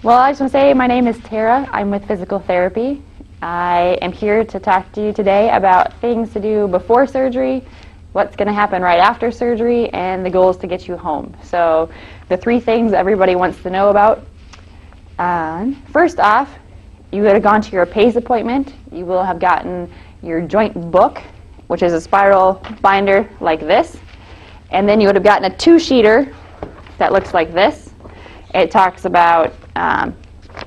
Well, I just want to say my name is Tara. I'm with physical therapy. I am here to talk to you today about things to do before surgery, what's going to happen right after surgery, and the goals to get you home. So the 3 things everybody wants to know about. First off, you would have gone to your PACE appointment. You will have gotten your joint book, which is a spiral binder like this. And then you would have gotten a 2-sheeter that looks like this. It talks about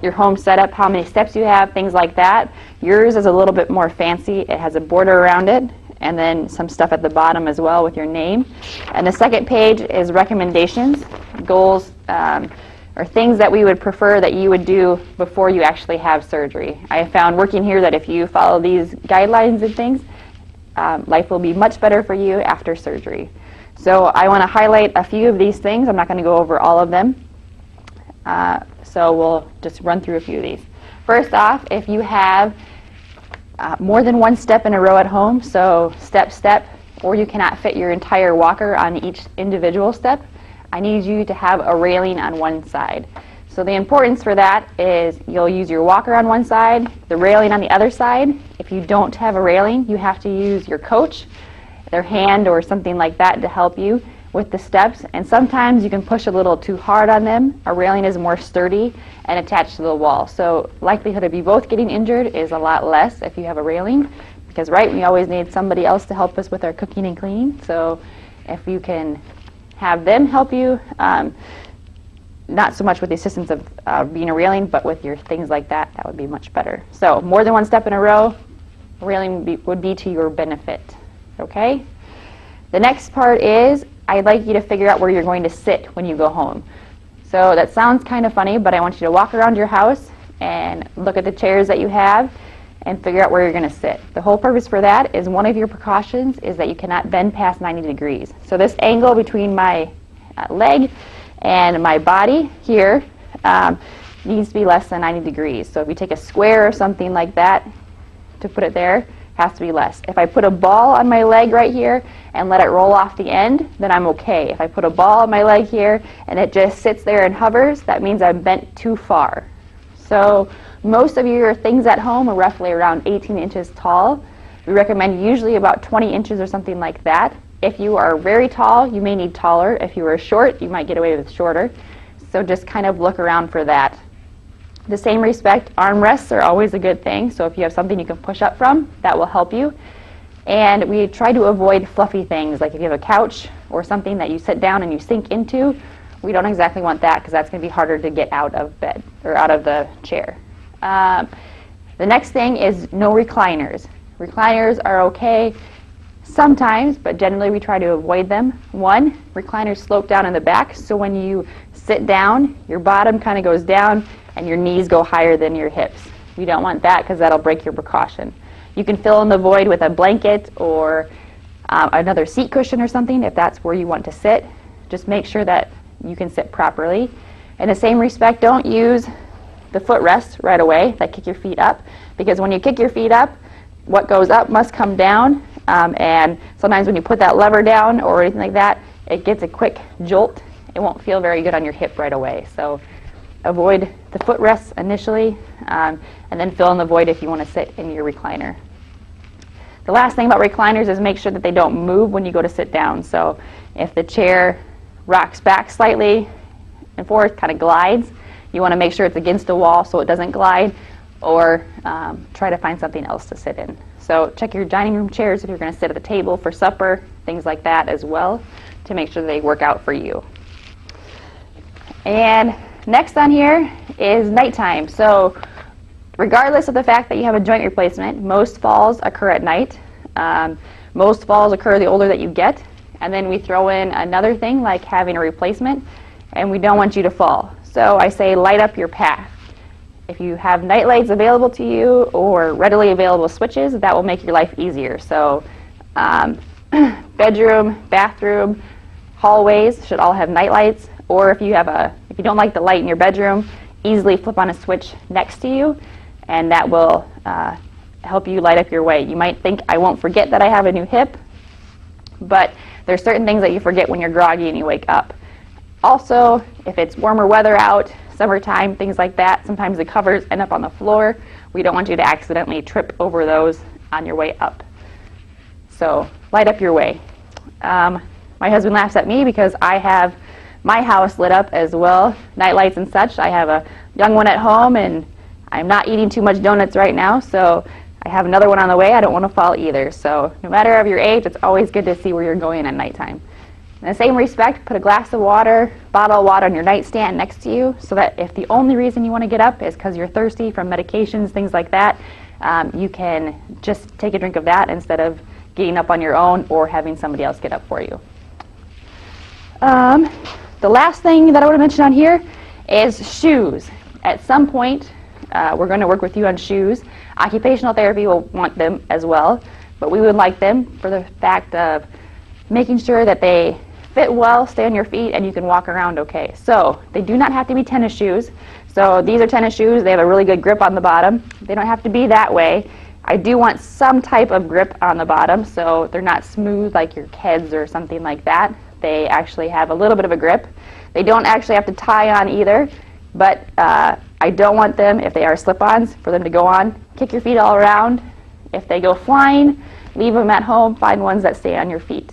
your home setup, how many steps you have, things like that. Yours is a little bit more fancy. It has a border around it, and then some stuff at the bottom as well with your name. And the second page is recommendations, goals, or things that we would prefer that you would do before you actually have surgery. I have found working here that if you follow these guidelines and things, life will be much better for you after surgery. So I want to highlight a few of these things. I'm not going to go over all of them. So we'll just run through a few of these. First off, if you have more than 1 step in a row at home, so step, or you cannot fit your entire walker on each individual step, I need you to have a railing on one side. So the importance for that is you'll use your walker on one side, the railing on the other side. If you don't have a railing, you have to use your coach, their hand or something like that to help you with the steps, and sometimes you can push a little too hard on them. A railing is more sturdy and attached to the wall, so likelihood of you both getting injured is a lot less if you have a railing, because we always need somebody else to help us with our cooking and cleaning. So if you can have them help you, not so much with the assistance of being a railing, but with your things like that, that would be much better. So more than 1 step in a row, a railing would be to your benefit. Okay? The next part is I'd like you to figure out where you're going to sit when you go home. So that sounds kind of funny, but I want you to walk around your house and look at the chairs that you have and figure out where you're going to sit. The whole purpose for that is one of your precautions is that you cannot bend past 90 degrees. So this angle between my leg and my body here needs to be less than 90 degrees. So if you take a square or something like that to put it there, has to be less. If I put a ball on my leg right here and let it roll off the end, then I'm okay. If I put a ball on my leg here and it just sits there and hovers, that means I'm bent too far. So most of your things at home are roughly around 18 inches tall. We recommend usually about 20 inches or something like that. If you are very tall, you may need taller. If you are short, you might get away with shorter. So just kind of look around for that. The same respect, armrests are always a good thing. So if you have something you can push up from, that will help you. And we try to avoid fluffy things, like if you have a couch or something that you sit down and you sink into, we don't exactly want that because that's going to be harder to get out of bed or out of the chair. The next thing is no recliners. Recliners are okay sometimes, but generally we try to avoid them. 1, recliners slope down in the back, so when you sit down, your bottom kind of goes down and your knees go higher than your hips. You don't want that because that'll break your precaution. You can fill in the void with a blanket or another seat cushion or something if that's where you want to sit. Just make sure that you can sit properly. In the same respect, don't use the footrests right away that kick your feet up, because when you kick your feet up, what goes up must come down, and sometimes when you put that lever down or anything like that, it gets a quick jolt. It won't feel very good on your hip right away. So avoid the footrests initially, and then fill in the void if you want to sit in your recliner. The last thing about recliners is make sure that they don't move when you go to sit down. So if the chair rocks back slightly and forth, kind of glides, you want to make sure it's against the wall so it doesn't glide, or try to find something else to sit in. So check your dining room chairs if you're going to sit at the table for supper, things like that as well, to make sure they work out for you. And next on here is nighttime. So regardless of the fact that you have a joint replacement, most falls occur at night. Most falls occur the older that you get. And then we throw in another thing like having a replacement, and we don't want you to fall. So I say light up your path. If you have night lights available to you or readily available switches, that will make your life easier. So bedroom, bathroom, hallways should all have night lights. Or if you don't like the light in your bedroom, easily flip on a switch next to you, and that will help you light up your way. You might think, I won't forget that I have a new hip, but there's certain things that you forget when you're groggy and you wake up. Also, if it's warmer weather out, summertime, things like that. Sometimes the covers end up on the floor. We don't want you to accidentally trip over those on your way up. So light up your way. My husband laughs at me because I have my house lit up as well, night lights and such. I have a young one at home, and I'm not eating too much donuts right now, so I have another one on the way. I don't want to fall either. So no matter of your age, it's always good to see where you're going at nighttime. In the same respect, put a glass of water, bottle of water on your nightstand next to you, so that if the only reason you want to get up is because you're thirsty from medications, things like that, you can just take a drink of that instead of getting up on your own or having somebody else get up for you. The last thing that I want to mention on here is shoes. At some point, we're going to work with you on shoes. Occupational therapy will want them as well, but we would like them for the fact of making sure that they fit well, stay on your feet, and you can walk around okay. So they do not have to be tennis shoes. So these are tennis shoes. They have a really good grip on the bottom. They don't have to be that way. I do want some type of grip on the bottom, so they're not smooth like your Keds or something like that. They actually have a little bit of a grip. They don't actually have to tie on either, but I don't want them, if they are slip-ons, for them to go on, kick your feet all around. If they go flying, leave them at home, find ones that stay on your feet.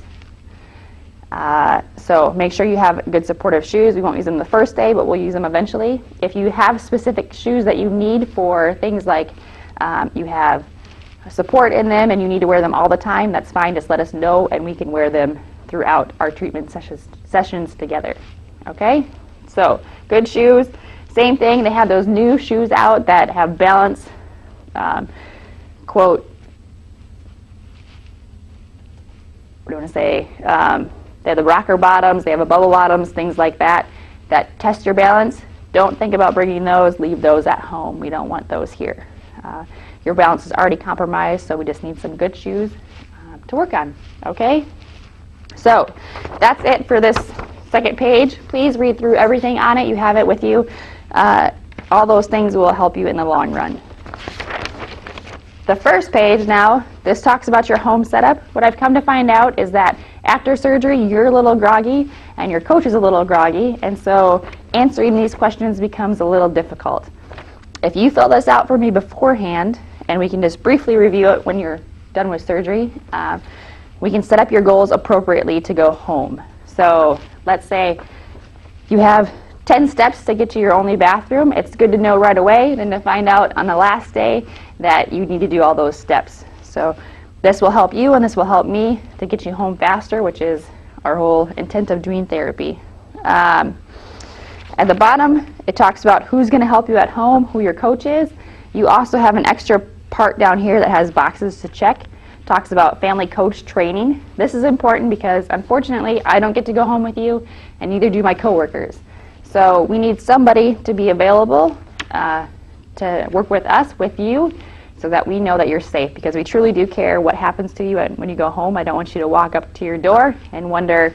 So make sure you have good supportive shoes. We won't use them the first day, but we'll use them eventually. If you have specific shoes that you need for things like you have support in them and you need to wear them all the time, that's fine. Just let us know and we can wear them throughout our treatment sessions together. Okay? So good shoes. Same thing, they have those new shoes out that have balance, quote, what do I want to say? They have the rocker bottoms, they have a bubble bottoms, things like that, that test your balance. Don't think about bringing those, leave those at home. We don't want those here. Your balance is already compromised, so we just need some good shoes to work on, okay? So that's it for this second page. Please read through everything on it. You have it with you. All those things will help you in the long run. The first page now, this talks about your home setup. What I've come to find out is that after surgery, you're a little groggy and your coach is a little groggy, and so answering these questions becomes a little difficult. If you fill this out for me beforehand, and we can just briefly review it when you're done with surgery, we can set up your goals appropriately to go home. So let's say you have 10 steps to get to your only bathroom. It's good to know right away than to find out on the last day that you need to do all those steps. So this will help you and this will help me to get you home faster, which is our whole intent of doing therapy. At the bottom, it talks about who's going to help you at home, who your coach is. You also have an extra part down here that has boxes to check. Talks about family coach training. This is important because unfortunately I don't get to go home with you and neither do my coworkers. So we need somebody to be available to work with us, with you, so that we know that you're safe, because we truly do care what happens to you when you go home. I don't want you to walk up to your door and wonder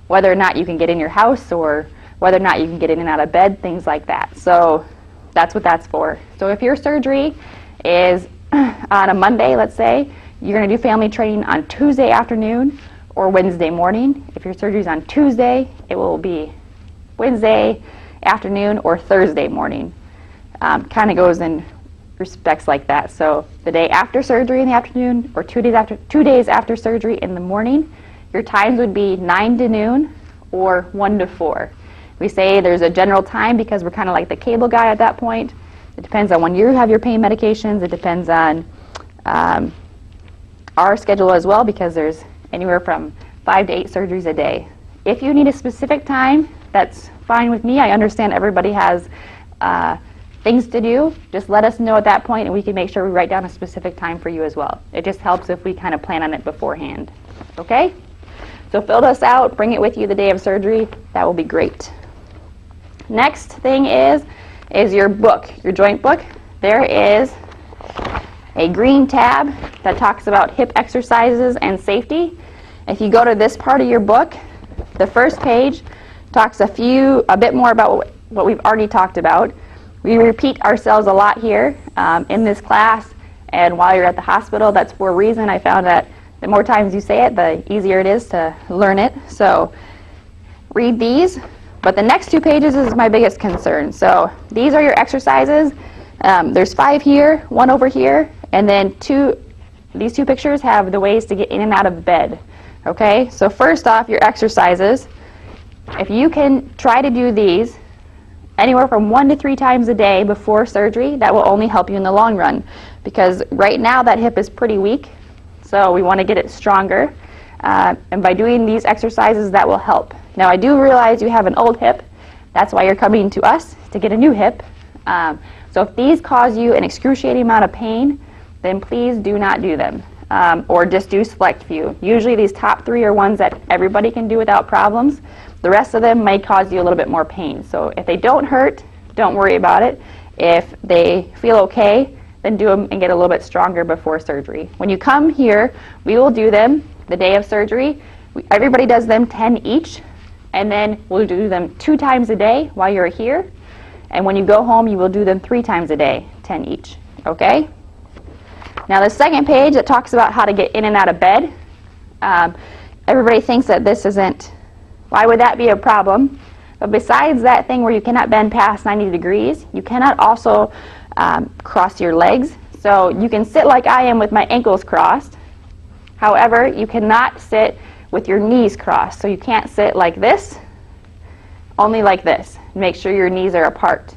whether or not you can get in your house or whether or not you can get in and out of bed, things like that. So that's what that's for. So if your surgery is on a Monday, let's say, you're going to do family training on Tuesday afternoon or Wednesday morning. If your surgery is on Tuesday, it will be Wednesday afternoon or Thursday morning. Kind of goes in respects like that. So the day after surgery in the afternoon or 2 days after surgery in the morning, your times would be 9 to noon or 1 to 4. We say there's a general time because we're kind of like the cable guy at that point. It depends on when you have your pain medications. It depends on our schedule as well, because there's anywhere from 5 to 8 surgeries a day. If you need a specific time, that's fine with me. I understand everybody has things to do. Just let us know at that point and we can make sure we write down a specific time for you as well. It just helps if we kind of plan on it beforehand. Okay? So fill this out, bring it with you the day of surgery. That will be great. Next thing is your book, your joint book. There is a green tab that talks about hip exercises and safety. If you go to this part of your book, the first page talks a bit more about what we've already talked about. We repeat ourselves a lot here in this class and while you're at the hospital. That's for a reason. I found that the more times you say it, the easier it is to learn it. So read these. But the next 2 pages is my biggest concern. So these are your exercises. There's 5 here, 1 over here, and then these 2 pictures have the ways to get in and out of bed. Okay, so first off, your exercises. If you can try to do these anywhere from 1 to 3 times a day before surgery, that will only help you in the long run. Because right now that hip is pretty weak, so we want to get it stronger. And by doing these exercises, that will help. Now, I do realize you have an old hip. That's why you're coming to us, to get a new hip. So if these cause you an excruciating amount of pain, then please do not do them. Or just do select few. Usually these top 3 are ones that everybody can do without problems. The rest of them may cause you a little bit more pain. So if they don't hurt, don't worry about it. If they feel okay, then do them and get a little bit stronger before surgery. When you come here, we will do them the day of surgery. Everybody does them 10 each, and then we'll do them 2 times a day while you're here. And when you go home, you will do them 3 times a day, 10 each, okay? Now the second page that talks about how to get in and out of bed. Everybody thinks that this isn't, why would that be a problem? But besides that thing where you cannot bend past 90 degrees, you cannot also cross your legs. So you can sit like I am with my ankles crossed. However, you cannot sit with your knees crossed. So you can't sit like this, only like this. Make sure your knees are apart.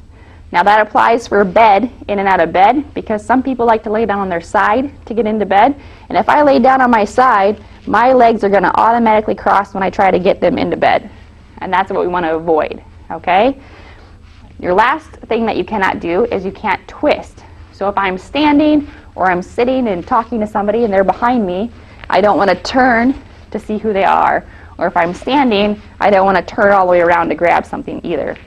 Now that applies for bed, in and out of bed, because some people like to lay down on their side to get into bed. And if I lay down on my side, my legs are going to automatically cross when I try to get them into bed. And that's what we want to avoid, okay? Your last thing that you cannot do is you can't twist. So if I'm standing or I'm sitting and talking to somebody and they're behind me, I don't want to turn to see who they are. Or if I'm standing, I don't want to turn all the way around to grab something either.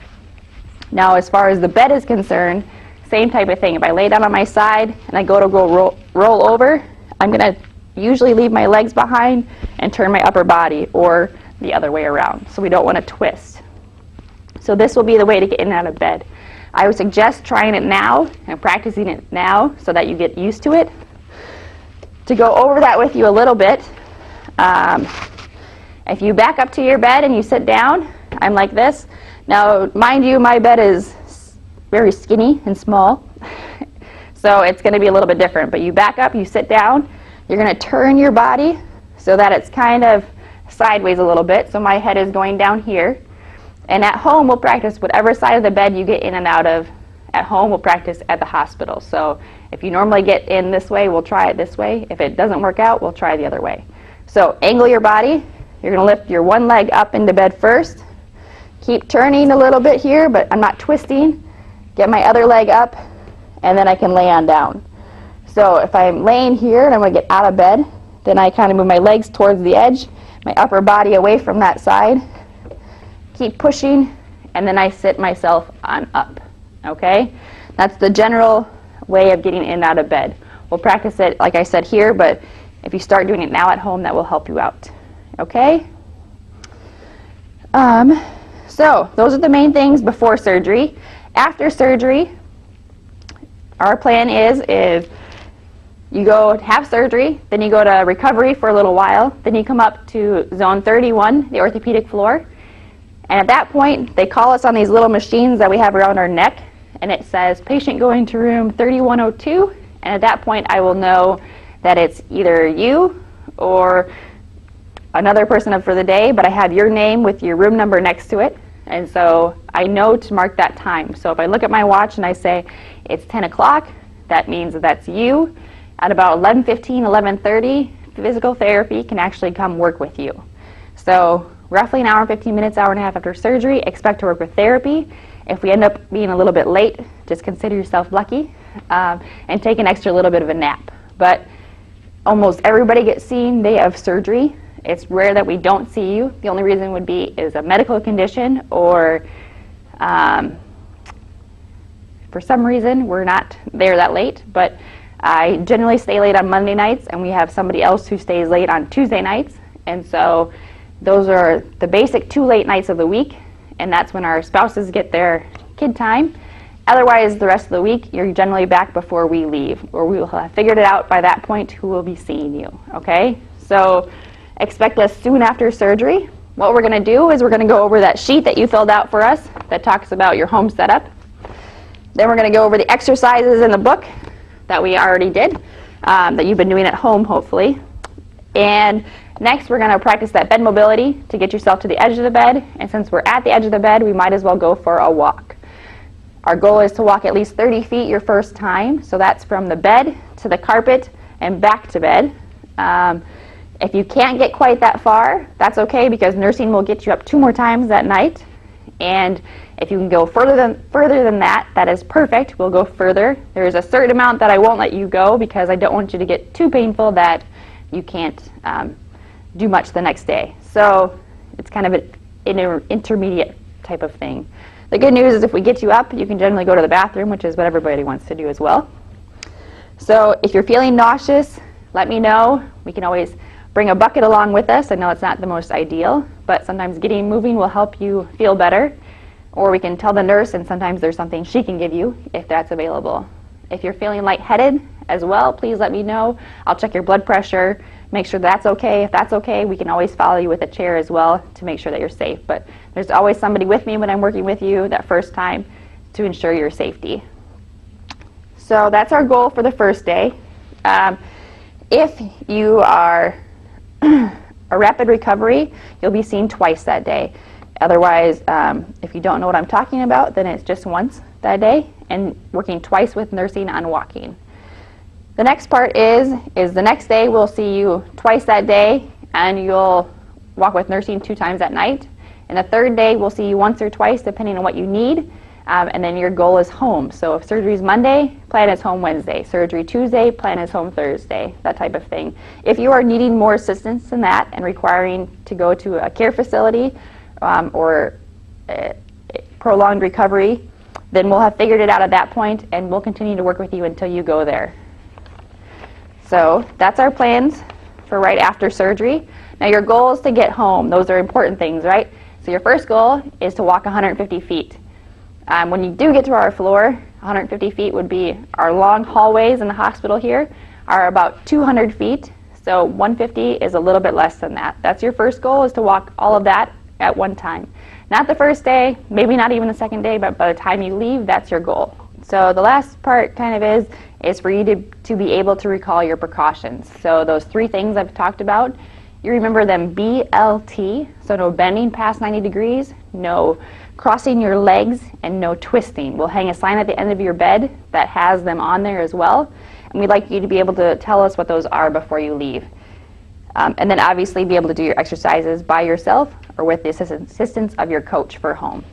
Now, as far as the bed is concerned, same type of thing. If I lay down on my side and I go to roll over, I'm going to usually leave my legs behind and turn my upper body, or the other way around. So we don't want to twist. So this will be the way to get in and out of bed. I would suggest trying it now and practicing it now so that you get used to it. To go over that with you a little bit, if you back up to your bed and you sit down, I'm like this. Now, mind you, my bed is very skinny and small, so it's going to be a little bit different. But you back up, you sit down, you're going to turn your body so that it's kind of sideways a little bit, so my head is going down here. And at home, we'll practice whatever side of the bed you get in and out of. At home, we'll practice at the hospital. So if you normally get in this way, we'll try it this way. If it doesn't work out, we'll try the other way. So angle your body. You're going to lift your one leg up into bed first. Keep turning a little bit here, but I'm not twisting. Get my other leg up, and then I can lay on down. So if I'm laying here and I'm going to get out of bed, then I kind of move my legs towards the edge, my upper body away from that side. Keep pushing, and then I sit myself on up. Okay? That's the general way of getting in and out of bed. We'll practice it, like I said, here, but if you start doing it now at home, that will help you out. Okay? So those are the main things before surgery. After surgery, our plan is you go have surgery, then you go to recovery for a little while, then you come up to zone 31, the orthopedic floor, and at that point, they call us on these little machines that we have around our neck, and it says, patient going to room 3102, and at that point, I will know that it's either you or another person up for the day, but I have your name with your room number next to it, and so I know to mark that time. So if I look at my watch and I say it's 10 o'clock, that means that that's you. At about 11:15, 11:30, physical therapy can actually come work with you. So roughly an hour and 15 minutes, hour and a half after surgery, expect to work with therapy. If we end up being a little bit late, just consider yourself lucky and take an extra little bit of a nap. But almost everybody gets seen day of surgery. It's rare that we don't see you. The only reason would be is a medical condition, or for some reason we're not there that late. But I generally stay late on Monday nights, and we have somebody else who stays late on Tuesday nights. And so those are the basic 2 late nights of the week, and that's when our spouses get their kid time. Otherwise, the rest of the week, you're generally back before we leave, or we will have figured it out by that point who will be seeing you, okay? So expect us soon after surgery. what we're going to do is we're going to go over that sheet that you filled out for us that talks about your home setup. Then we're going to go over the exercises in the book that we already did, that you've been doing at home, hopefully. And next, we're going to practice that bed mobility to get yourself to the edge of the bed. And since we're at the edge of the bed, we might as well go for a walk. Our goal is to walk at least 30 feet your first time. So that's from the bed to the carpet and back to bed. If you can't get quite that far, that's okay, because nursing will get you up 2 more times that night. And if you can go further than that, that is perfect. We'll go further. There is a certain amount that I won't let you go because I don't want you to get too painful that you can't do much the next day. So it's kind of an intermediate type of thing. The good news is if we get you up, you can generally go to the bathroom, which is what everybody wants to do as well. So if you're feeling nauseous, let me know. We can always bring a bucket along with us. I know it's not the most ideal, but sometimes getting moving will help you feel better. Or we can tell the nurse, and sometimes there's something she can give you if that's available. If you're feeling lightheaded as well, please let me know. I'll check your blood pressure, make sure that's okay. If that's okay, we can always follow you with a chair as well to make sure that you're safe. But there's always somebody with me when I'm working with you that first time to ensure your safety. So that's our goal for the first day. If you are a rapid recovery, you'll be seen twice that day. Otherwise, if you don't know what I'm talking about, then it's just once that day and working twice with nursing on walking. The next part is the next day we'll see you twice that day, and you'll walk with nursing 2 times at night. And the third day we'll see you once or twice depending on what you need, and then your goal is home. So if surgery is Monday, plan is home Wednesday. Surgery Tuesday, plan is home Thursday, that type of thing. If you are needing more assistance than that and requiring to go to a care facility or prolonged recovery, then we'll have figured it out at that point, and we'll continue to work with you until you go there. So that's our plans for right after surgery. Now your goal is to get home. Those are important things, right? So your first goal is to walk 150 feet. When you do get to our floor, 150 feet would be our long hallways in the hospital here are about 200 feet. So 150 is a little bit less than that. That's your first goal, is to walk all of that at one time. Not the first day, maybe not even the second day, but by the time you leave, that's your goal. So the last part kind of is for you to be able to recall your precautions. So those 3 things I've talked about, you remember them BLT, so no bending past 90 degrees, no crossing your legs, and no twisting. We'll hang a sign at the end of your bed that has them on there as well, and we'd like you to be able to tell us what those are before you leave. And then obviously be able to do your exercises by yourself or with the assistance of your coach for home.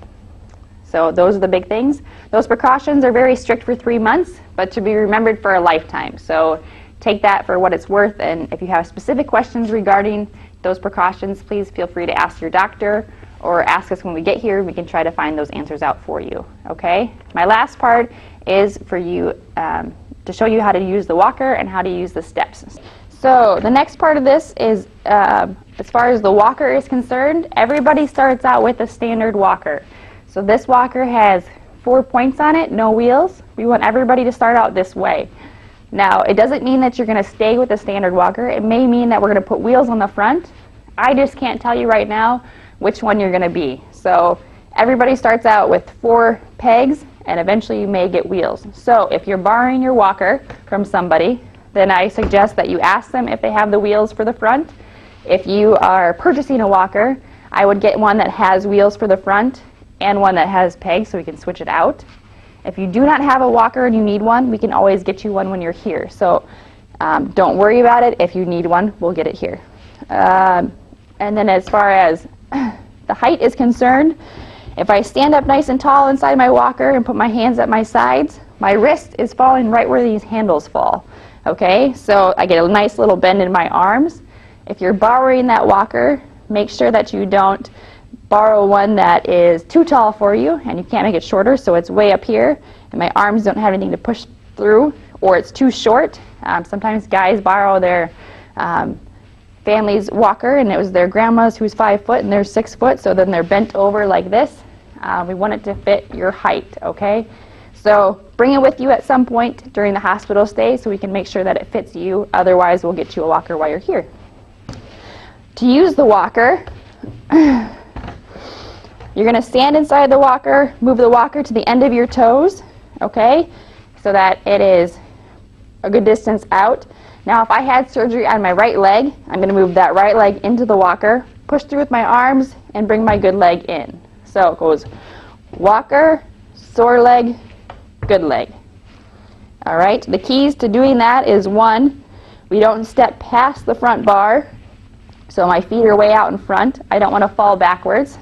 So those are the big things. Those precautions are very strict for 3 months, but to be remembered for a lifetime. So take that for what it's worth, and if you have specific questions regarding those precautions, please feel free to ask your doctor or ask us when we get here. We can try to find those answers out for you, okay? My last part is for you to show you how to use the walker and how to use the steps. So the next part of this is, as far as the walker is concerned, everybody starts out with a standard walker. So this walker has 4 points on it, no wheels. We want everybody to start out this way. Now, it doesn't mean that you're going to stay with the standard walker. It may mean that we're going to put wheels on the front. I just can't tell you right now which one you're going to be. So everybody starts out with 4 pegs, and eventually you may get wheels. So if you're borrowing your walker from somebody, then I suggest that you ask them if they have the wheels for the front. If you are purchasing a walker, I would get one that has wheels for the front and one that has pegs so we can switch it out. If you do not have a walker and you need one, we can always get you one when you're here. So don't worry about it. If you need one, we'll get it here. And then as far as the height is concerned, if I stand up nice and tall inside my walker and put my hands at my sides, my wrist is falling right where these handles fall. Okay, so I get a nice little bend in my arms. If you're borrowing that walker, make sure that you don't borrow one that is too tall for you and you can't make it shorter, so it's way up here and my arms don't have anything to push through, or it's too short. Sometimes guys borrow their family's walker and it was their grandma's who's 5 foot and they're 6 foot, so then they're bent over like this. We want it to fit your height, okay? So bring it with you at some point during the hospital stay so we can make sure that it fits you. Otherwise, we'll get you a walker while you're here. To use the walker, You're going to stand inside the walker, move the walker to the end of your toes, okay, so that it is a good distance out. Now if I had surgery on my right leg, I'm going to move that right leg into the walker, push through with my arms, and bring my good leg in. So it goes walker, sore leg, good leg. All right, the keys to doing that is, one, we don't step past the front bar, so my feet are way out in front. I don't want to fall backwards.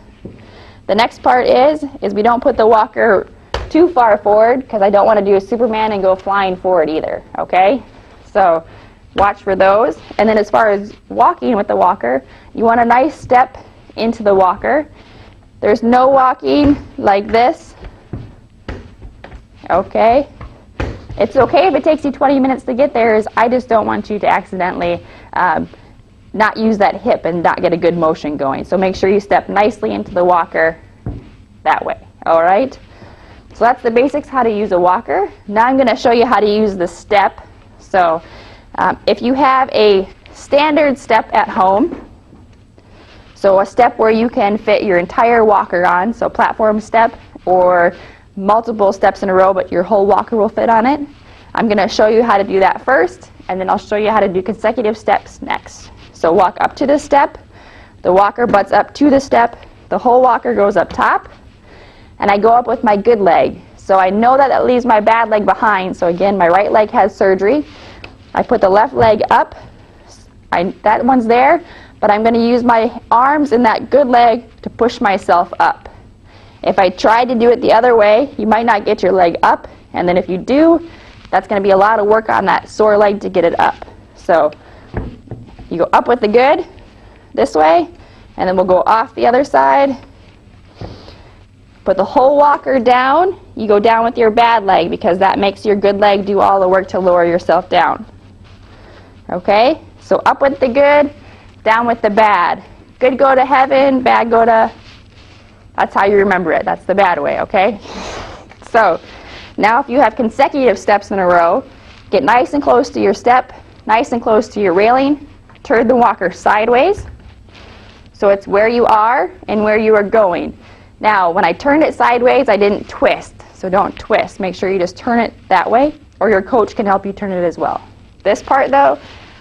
The next part is we don't put the walker too far forward, because I don't want to do a Superman and go flying forward either, okay? So watch for those. And then as far as walking with the walker, you want a nice step into the walker. There's no walking like this, okay? It's okay if it takes you 20 minutes to get there, I just don't want you to accidentally not use that hip and not get a good motion going. So make sure you step nicely into the walker that way, all right? So that's the basics, how to use a walker. Now I'm going to show you how to use the step. So if you have a standard step at home, so a step where you can fit your entire walker on, so platform step or multiple steps in a row but your whole walker will fit on it, I'm going to show you how to do that first, and then I'll show you how to do consecutive steps next. So walk up to the step, the walker butts up to the step, the whole walker goes up top, and I go up with my good leg. So I know that leaves my bad leg behind, so again, my right leg has surgery. I put the left leg up, that one's there, but I'm going to use my arms and that good leg to push myself up. If I tried to do it the other way, you might not get your leg up, and then if you do, that's going to be a lot of work on that sore leg to get it up. So you go up with the good this way, and then we'll go off the other side. Put the whole walker down. You go down with your bad leg because that makes your good leg do all the work to lower yourself down. Okay? So up with the good, down with the bad. Good go to heaven, bad go to... That's how you remember it. That's the bad way, okay? So now if you have consecutive steps in a row, get nice and close to your step, nice and close to your railing, turn the walker sideways so it's where you are and where you are going. Now when I turned it sideways, I didn't twist, so don't twist. Make sure you just turn it that way, or your coach can help you turn it as well. This part though,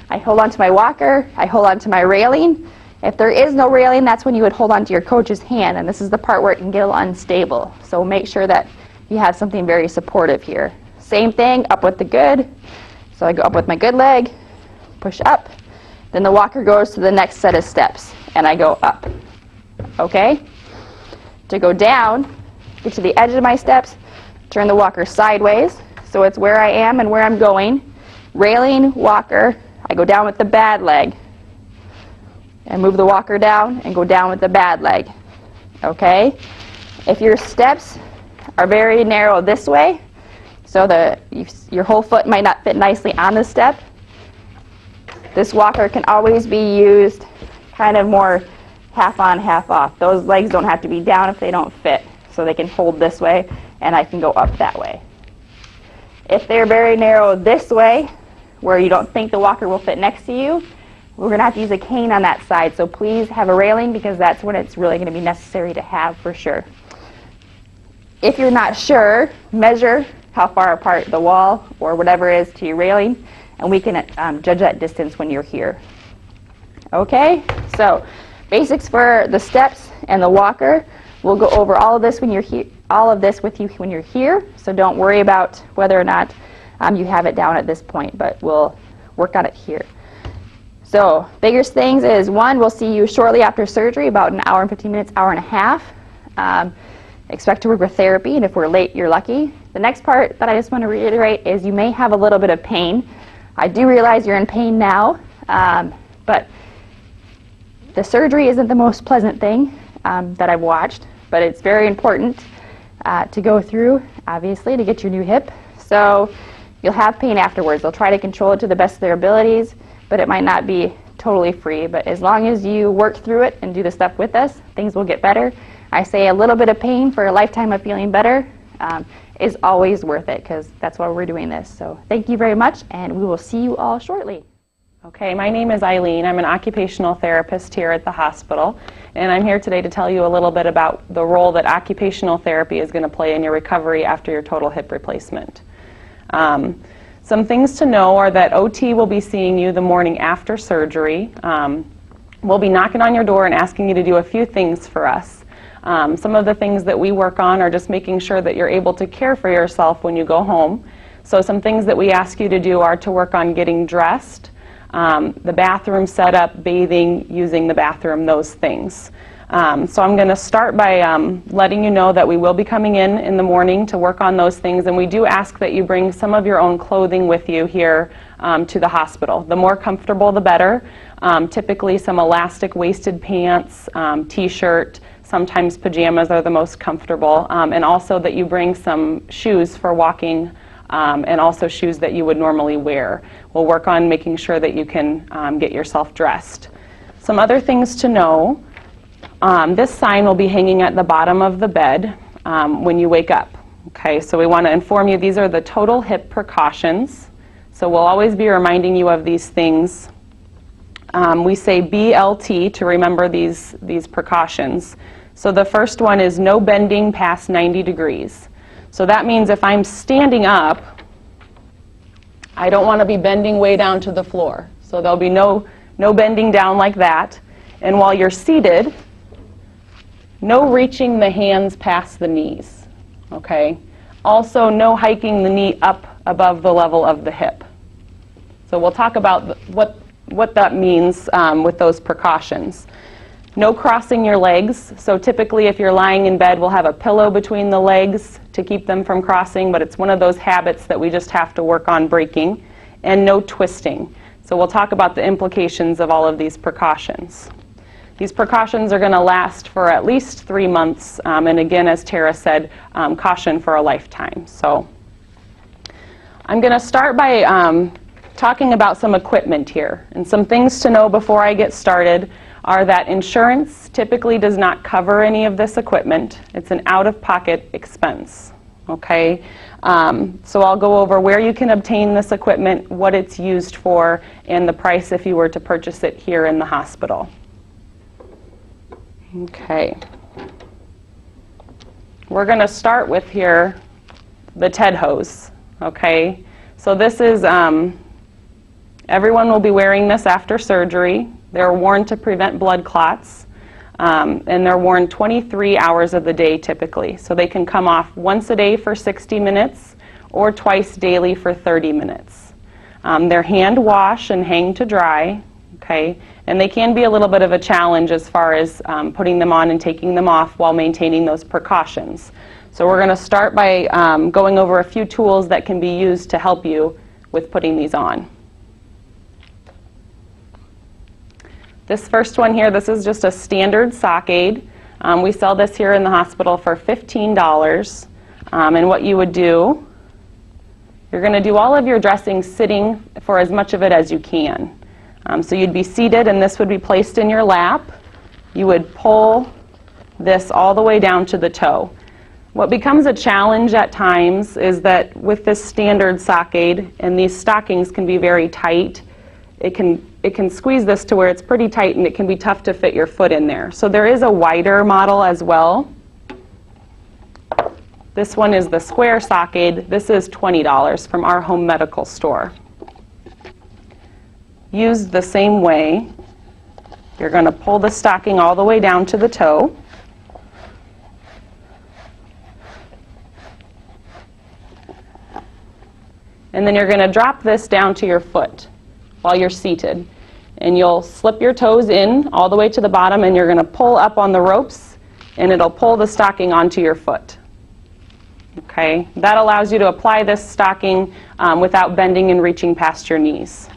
I hold on to my walker, I hold on to my railing. If there is no railing, that's when you would hold on to your coach's hand, and this is the part where it can get a little unstable. So make sure that you have something very supportive here. Same thing, up with the good. So I go up with my good leg, push up, then the walker goes to the next set of steps, and I go up. Okay? To go down, get to the edge of my steps, turn the walker sideways, so it's where I am and where I'm going. Railing, walker, I go down with the bad leg, and move the walker down and go down with the bad leg. Okay? If your steps are very narrow this way, so your whole foot might not fit nicely on the step, this walker can always be used kind of more half on, half off. Those legs don't have to be down if they don't fit, so they can hold this way and I can go up that way. If they're very narrow this way, where you don't think the walker will fit next to you, we're going to have to use a cane on that side, so please have a railing because that's when it's really going to be necessary to have for sure. If you're not sure, measure how far apart the wall or whatever is to your railing, and we can judge that distance when you're here. Okay, so basics for the steps and the walker. We'll go over all of this when you're here, all of this with you when you're here, so don't worry about whether or not you have it down at this point, but we'll work on it here. So biggest things is, one, we'll see you shortly after surgery, about an hour and 15 minutes, hour and a half. Expect to work with therapy, and if we're late, you're lucky. The next part that I just want to reiterate is you may have a little bit of pain. I do realize you're in pain now, but the surgery isn't the most pleasant thing that I've watched, but it's very important to go through, obviously, to get your new hip. So you'll have pain afterwards. They'll try to control it to the best of their abilities, but it might not be totally free. But as long as you work through it and do the stuff with us, things will get better. I say a little bit of pain for a lifetime of feeling better is always worth it, because that's why we're doing this. So thank you very much, and we will see you all shortly. Okay, my name is Eileen. I'm an occupational therapist here at the hospital, and I'm here today to tell you a little bit about the role that occupational therapy is going to play in your recovery after your total hip replacement. Some things to know are that OT will be seeing you the morning after surgery. We'll be knocking on your door and asking you to do a few things for us. Some of the things that we work on are just making sure that you're able to care for yourself when you go home. So some things that we ask you to do are to work on getting dressed, the bathroom setup, bathing, using the bathroom, those things. So I'm going to start by letting you know that we will be coming in the morning to work on those things, and we do ask that you bring some of your own clothing with you here to the hospital. The more comfortable, the better. Typically some elastic waisted pants, t-shirt, sometimes pajamas are the most comfortable, and also that you bring some shoes for walking and also shoes that you would normally wear. We'll work on making sure that you can get yourself dressed. Some other things to know. This sign will be hanging at the bottom of the bed when you wake up. Okay, so we want to inform you these are the total hip precautions. So we'll always be reminding you of these things. We say BLT to remember these precautions. So the first one is no bending past 90 degrees. So that means if I'm standing up, I don't want to be bending way down to the floor. So there'll be no bending down like that. And while you're seated, no reaching the hands past the knees. Okay? Also, no hiking the knee up above the level of the hip. So we'll talk about what that means with those precautions. No crossing your legs. So typically if you're lying in bed, we'll have a pillow between the legs to keep them from crossing, but it's one of those habits that we just have to work on breaking. And no twisting. So we'll talk about the implications of all of these precautions. These precautions are going to last for at least 3 months, and again, as Tara said, caution for a lifetime. So I'm going to start by talking about some equipment here. And some things to know before I get started are that insurance typically does not cover any of this equipment. It's an out-of-pocket expense. Okay? So I'll go over where you can obtain this equipment, what it's used for, and the price if you were to purchase it here in the hospital. Okay. We're going to start with here the TED hose. Okay? So this is, everyone will be wearing this after surgery. They're worn to prevent blood clots, and they're worn 23 hours of the day typically. So they can come off once a day for 60 minutes or twice daily for 30 minutes. They're hand wash and hang to dry, okay? And they can be a little bit of a challenge as far as putting them on and taking them off while maintaining those precautions. So we're going to start by going over a few tools that can be used to help you with putting these on. This first one here, this is just a standard sock aid. We sell this here in the hospital for $15. And what you would do, you're going to do all of your dressing sitting for as much of it as you can. So you'd be seated and this would be placed in your lap. You would pull this all the way down to the toe. What becomes a challenge at times is that with this standard sock aid, and these stockings can be very tight, it can squeeze this to where it's pretty tight and it can be tough to fit your foot in there. So there is a wider model as well. This one is the square sock aid. This is $20 from our home medical store. Used the same way, you're going to pull the stocking all the way down to the toe. And then you're going to drop this down to your foot while you're seated. And you'll slip your toes in all the way to the bottom and you're going to pull up on the ropes and it'll pull the stocking onto your foot. Okay? That allows you to apply this stocking without bending and reaching past your knees.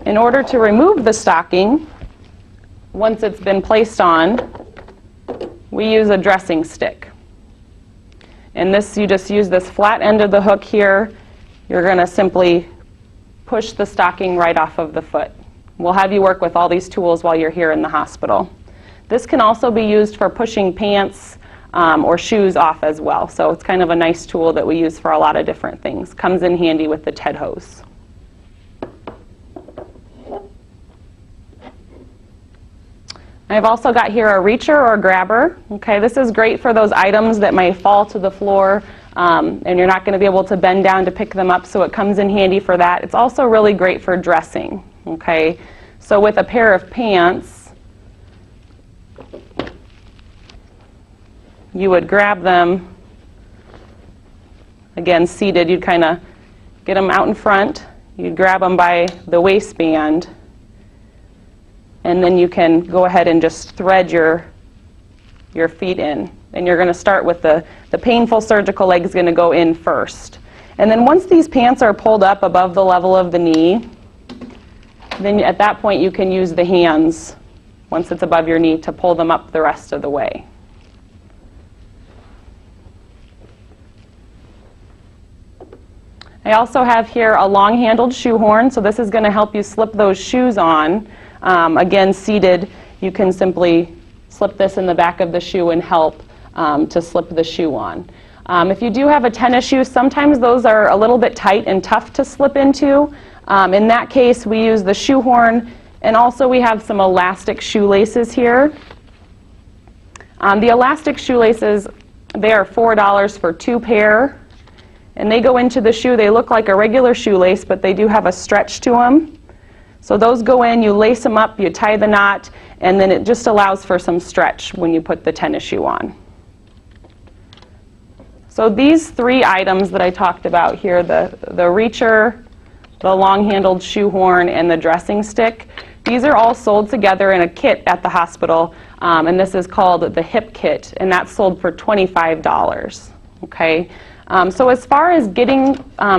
In order to remove the stocking, once it's been placed on, we use a dressing stick. And this, you just use this flat end of the hook here. You're going to simply push the stocking right off of the foot. We'll have you work with all these tools while you're here in the hospital. This can also be used for pushing pants or shoes off as well. So it's kind of a nice tool that we use for a lot of different things. Comes in handy with the TED hose. I've also got here a reacher or grabber. Okay, this is great for those items that may fall to the floor and you're not going to be able to bend down to pick them up, so it comes in handy for that. It's also really great for dressing. Okay, so with a pair of pants, you would grab them, again seated, you'd kind of get them out in front, you'd grab them by the waistband, and then you can go ahead and just thread your feet in. And you're going to start with the painful surgical leg is going to go in first. And then once these pants are pulled up above the level of the knee, then at that point you can use the hands, once it's above your knee, to pull them up the rest of the way. I also have here a long-handled shoehorn, so this is going to help you slip those shoes on. Again, seated, you can simply slip this in the back of the shoe and help to slip the shoe on. If you do have a tennis shoe, sometimes those are a little bit tight and tough to slip into. In that case, we use the shoehorn, and also we have some elastic shoelaces here. The elastic shoelaces, they are $4 for 2 pair, and they go into the shoe. They look like a regular shoelace, but they do have a stretch to them. So those go in, you lace them up, you tie the knot, and then it just allows for some stretch when you put the tennis shoe on. So these 3 items that I talked about here, the reacher, the long-handled shoehorn, and the dressing stick, these are all sold together in a kit at the hospital, and this is called the Hip Kit, and that's sold for $25. Okay? So as far as getting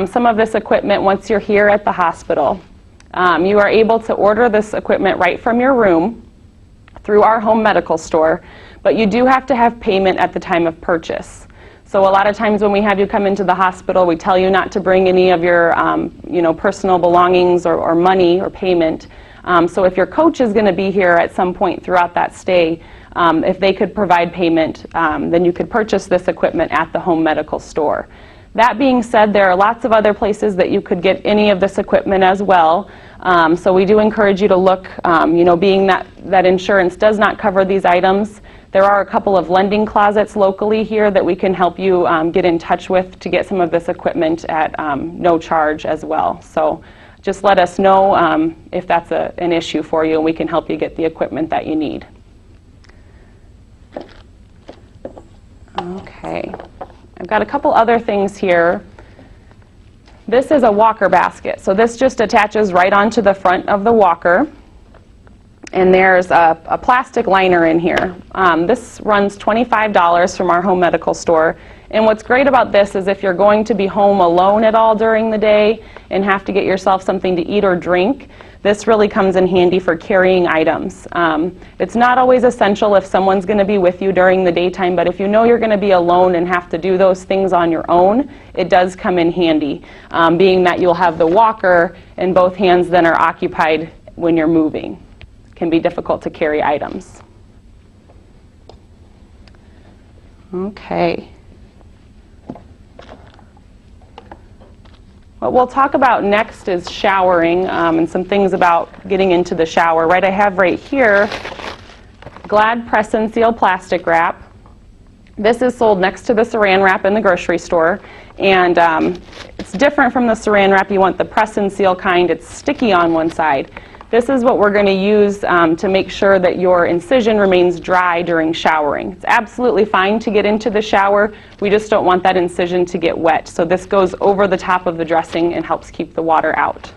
some of this equipment once you're here at the hospital, you are able to order this equipment right from your room through our home medical store, but you do have to have payment at the time of purchase. So a lot of times when we have you come into the hospital, we tell you not to bring any of your personal belongings or money or payment. So if your coach is going to be here at some point throughout that stay, if they could provide payment, then you could purchase this equipment at the home medical store. That being said, there are lots of other places that you could get any of this equipment as well. So we do encourage you to look, being that insurance does not cover these items. There are a couple of lending closets locally here that we can help you get in touch with to get some of this equipment at no charge as well. So just let us know if that's an issue for you, and we can help you get the equipment that you need. Okay. I've got a couple other things here. This is a walker basket. So this just attaches right onto the front of the walker. And there's a plastic liner in here. This runs $25 from our home medical store. And what's great about this is if you're going to be home alone at all during the day and have to get yourself something to eat or drink, this really comes in handy for carrying items. It's not always essential if someone's going to be with you during the daytime, but if you know you're going to be alone and have to do those things on your own, it does come in handy, being that you'll have the walker and both hands then are occupied when you're moving. It can be difficult to carry items. Okay. What we'll talk about next is showering and some things about getting into the shower. Right, I have right here Glad Press and Seal plastic wrap. This is sold next to the Saran wrap in the grocery store, and it's different from the Saran wrap. You want the press and seal kind. It's sticky on one side. This is what we're going to use to make sure that your incision remains dry during showering. It's absolutely fine to get into the shower. We just don't want that incision to get wet. So this goes over the top of the dressing and helps keep the water out.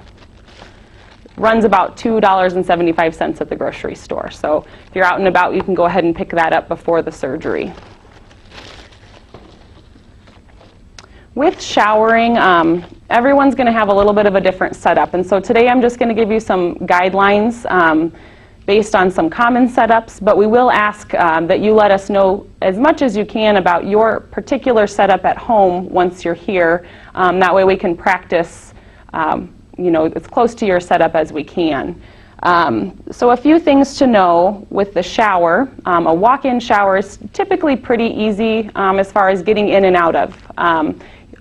Runs about $2.75 at the grocery store. So if you're out and about, you can go ahead and pick that up before the surgery. With showering, everyone's going to have a little bit of a different setup, and so today I'm just going to give you some guidelines based on some common setups, but we will ask that you let us know as much as you can about your particular setup at home once you're here. That way we can practice as close to your setup as we can. So a few things to know with the shower. A walk-in shower is typically pretty easy as far as getting in and out of.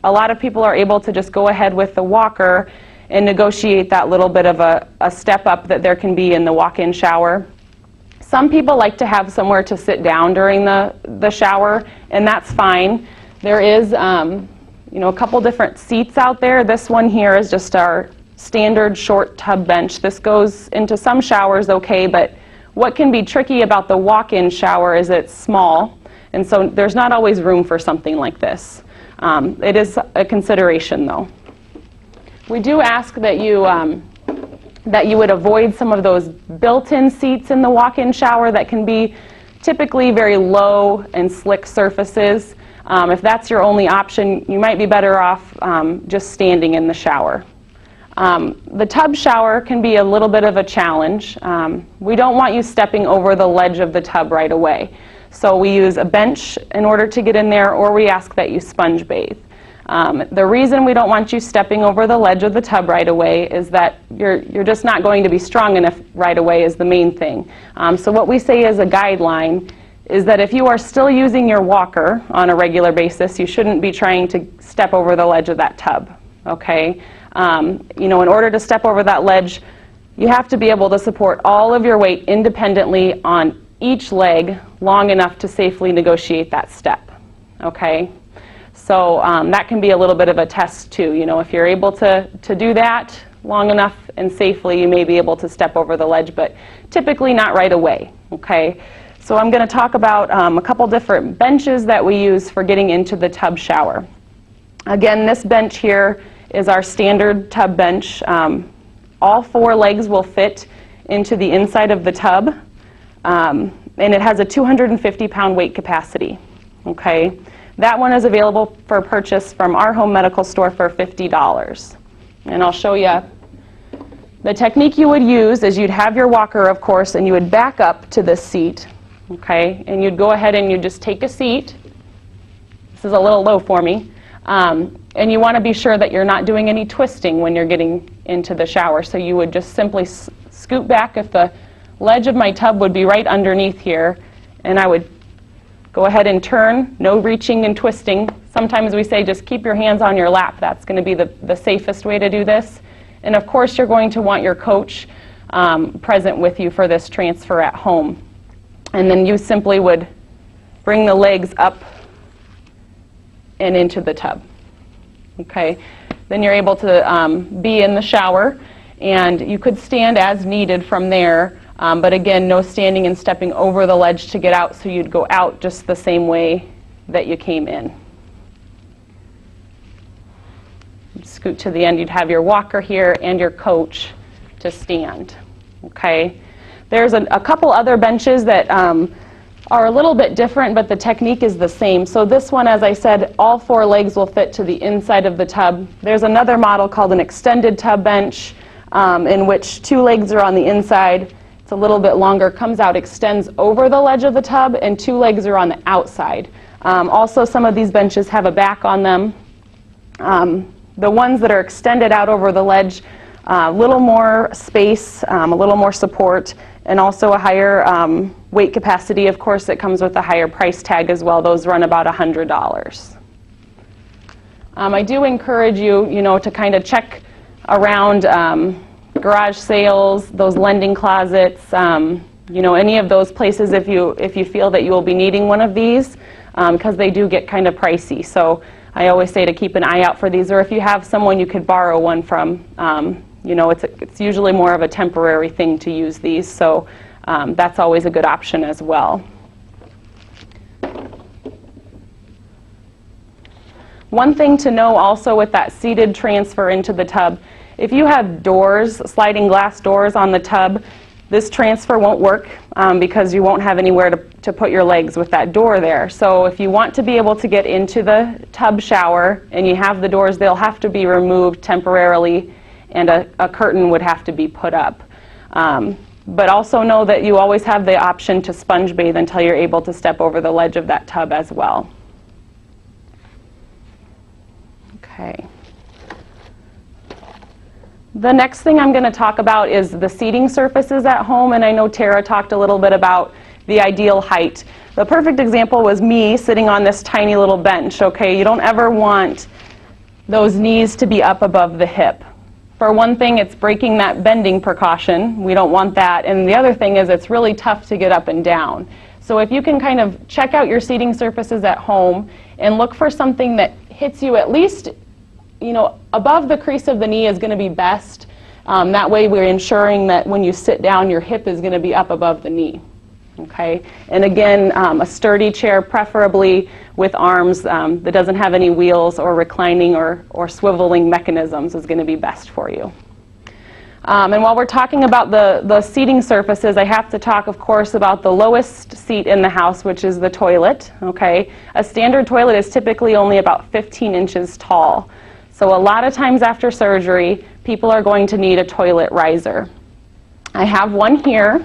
A lot of people are able to just go ahead with the walker and negotiate that little bit of a step up that there can be in the walk-in shower. Some people like to have somewhere to sit down during the shower, and that's fine. There is a couple different seats out there. This one here is just our standard short tub bench. This goes into some showers okay, but what can be tricky about the walk-in shower is it's small, and so there's not always room for something like this. It is a consideration though. We do ask that you would avoid some of those built-in seats in the walk-in shower that can be typically very low and slick surfaces. If that's your only option, you might be better off just standing in the shower. The tub shower can be a little bit of a challenge. We don't want you stepping over the ledge of the tub right away. So we use a bench in order to get in there, or we ask that you sponge bathe. The reason we don't want you stepping over the ledge of the tub right away is that you're just not going to be strong enough right away is the main thing. So what we say as a guideline is that if you are still using your walker on a regular basis, you shouldn't be trying to step over the ledge of that tub, okay? In order to step over that ledge, you have to be able to support all of your weight independently on each leg long enough to safely negotiate that step, okay? So that can be a little bit of a test too. If you're able to do that long enough and safely, you may be able to step over the ledge, but typically not right away, okay? So I'm going to talk about a couple different benches that we use for getting into the tub shower. Again, this bench here is our standard tub bench. All four legs will fit into the inside of the tub, and it has a 250-pound weight capacity, okay? That one is available for purchase from our home medical store for $50. And I'll show you. The technique you would use is you'd have your walker, of course, and you would back up to this seat, okay? And you'd go ahead and you'd just take a seat. This is a little low for me. And you want to be sure that you're not doing any twisting when you're getting into the shower. So you would just simply scoot back. If the ledge of my tub would be right underneath here, and I would go ahead and turn, no reaching and twisting. Sometimes we say just keep your hands on your lap. That's going to be the safest way to do this. And of course you're going to want your coach present with you for this transfer at home. And then you simply would bring the legs up and into the tub. Okay, then you're able to be in the shower, and you could stand as needed from there, but again, no standing and stepping over the ledge to get out, so you'd go out just the same way that you came in. You'd scoot to the end, you'd have your walker here and your coach to stand. Okay, there's a couple other benches that are a little bit different, but the technique is the same. So this one, as I said, all four legs will fit to the inside of the tub. There's another model called an extended tub bench, in which two legs are on the inside. It's a little bit longer, comes out, extends over the ledge of the tub, and two legs are on the outside. Also, some of these benches have a back on them. The ones that are extended out over the ledge, a little more space, a little more support, and also a higher weight capacity. Of course, it comes with a higher price tag as well. Those run about $100. I do encourage you, to kind of check around garage sales, those lending closets, any of those places if you feel that you will be needing one of these, because they do get kind of pricey. So I always say to keep an eye out for these, or if you have someone you could borrow one from. It's usually more of a temporary thing to use these, so that's always a good option as well. One thing to know also with that seated transfer into the tub, if you have doors, sliding glass doors on the tub, this transfer won't work because you won't have anywhere to put your legs with that door there. So if you want to be able to get into the tub shower and you have the doors, they'll have to be removed temporarily, and a curtain would have to be put up. But also know that you always have the option to sponge bathe until you're able to step over the ledge of that tub as well. Okay. The next thing I'm going to talk about is the seating surfaces at home, and I know Tara talked a little bit about the ideal height. The perfect example was me sitting on this tiny little bench, okay? You don't ever want those knees to be up above the hip. For one thing, it's breaking that bending precaution. We don't want that. And the other thing is it's really tough to get up and down. So if you can kind of check out your seating surfaces at home and look for something that hits you at least, you know, above the crease of the knee is going to be best. That way we're ensuring that when you sit down, your hip is going to be up above the knee. Okay, and again, a sturdy chair, preferably with arms that doesn't have any wheels or reclining or swiveling mechanisms, is going to be best for you. And while we're talking about the seating surfaces, I have to talk, of course, about the lowest seat in the house, which is the toilet. Okay, a standard toilet is typically only about 15 inches tall. So a lot of times after surgery, people are going to need a toilet riser. I have one here.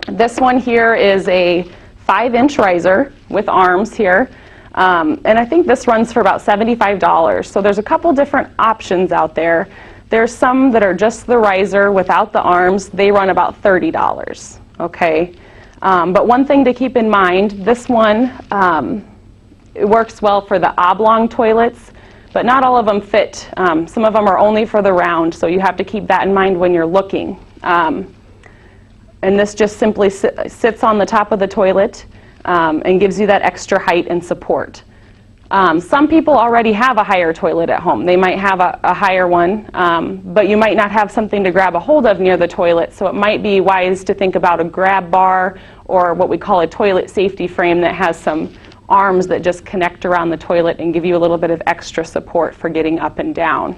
This one here is a 5-inch riser with arms here, and I think this runs for about $75. So there's a couple different options out there. There's some that are just the riser without the arms. They run about $30, okay? But one thing to keep in mind, this one, it works well for the oblong toilets, but not all of them fit. Some of them are only for the round, so you have to keep that in mind when you're looking. And this just simply sits on the top of the toilet and gives you that extra height and support. Some people already have a higher toilet at home. They might have a higher one, but you might not have something to grab a hold of near the toilet, so it might be wise to think about a grab bar or what we call a toilet safety frame that has some arms that just connect around the toilet and give you a little bit of extra support for getting up and down.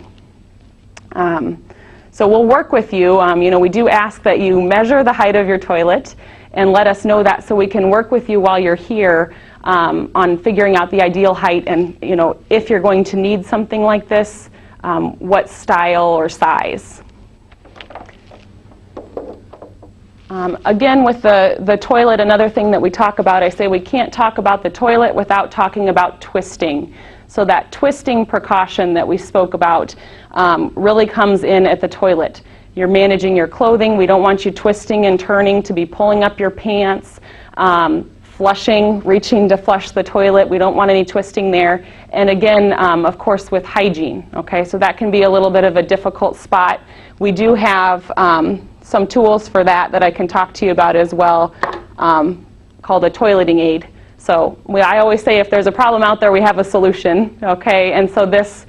So we'll work with you. You know, we do ask that you measure the height of your toilet and let us know that so we can work with you while you're here on figuring out the ideal height and, you know, if you're going to need something like this, what style or size. Again, with the toilet, another thing that we talk about, I say we can't talk about the toilet without talking about twisting. So that twisting precaution that we spoke about really comes in at the toilet. You're managing your clothing. We don't want you twisting and turning to be pulling up your pants, flushing, reaching to flush the toilet. We don't want any twisting there. And again, of course, with hygiene. Okay, so that can be a little bit of a difficult spot. We do have some tools for that I can talk to you about as well, called a toileting aid. So I always say if there's a problem out there, we have a solution, okay? And so this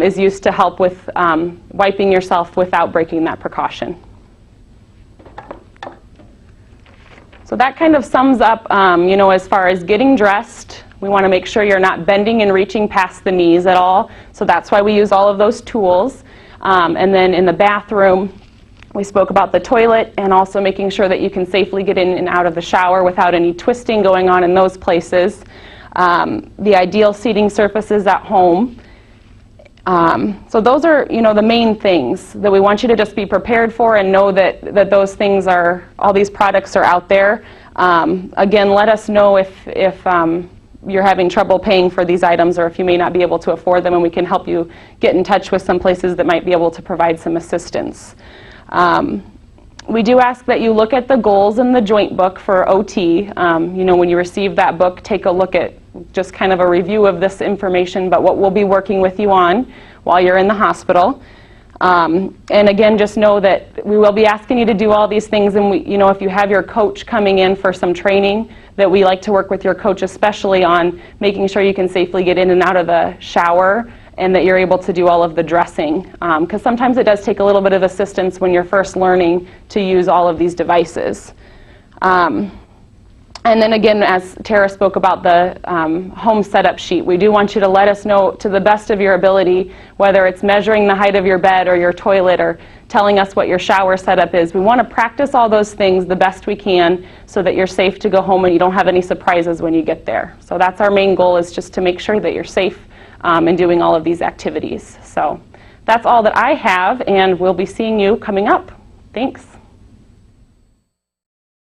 is used to help with wiping yourself without breaking that precaution. So that kind of sums up, you know, as far as getting dressed. We want to make sure you're not bending and reaching past the knees at all. So that's why we use all of those tools. And then in the bathroom, we spoke about the toilet and also making sure that you can safely get in and out of the shower without any twisting going on in those places. The ideal seating surfaces at home. So those are, you know, the main things that we want you to just be prepared for and know that those things are, all these products are out there. Again, let us know if you're having trouble paying for these items or if you may not be able to afford them, and we can help you get in touch with some places that might be able to provide some assistance. We do ask that you look at the goals in the joint book for OT. You know, when you receive that book, take a look at just kind of a review of this information, but what we'll be working with you on while you're in the hospital. And again, just know that we will be asking you to do all these things, and you know, if you have your coach coming in for some training, that we like to work with your coach especially on making sure you can safely get in and out of the shower and that you're able to do all of the dressing. Because sometimes it does take a little bit of assistance when you're first learning to use all of these devices. And then again, as Tara spoke about the home setup sheet, we do want you to let us know to the best of your ability, whether it's measuring the height of your bed or your toilet or telling us what your shower setup is. We want to practice all those things the best we can so that you're safe to go home and you don't have any surprises when you get there. So that's our main goal, is just to make sure that you're safe in doing all of these activities. So that's all that I have, and we'll be seeing you coming up. Thanks.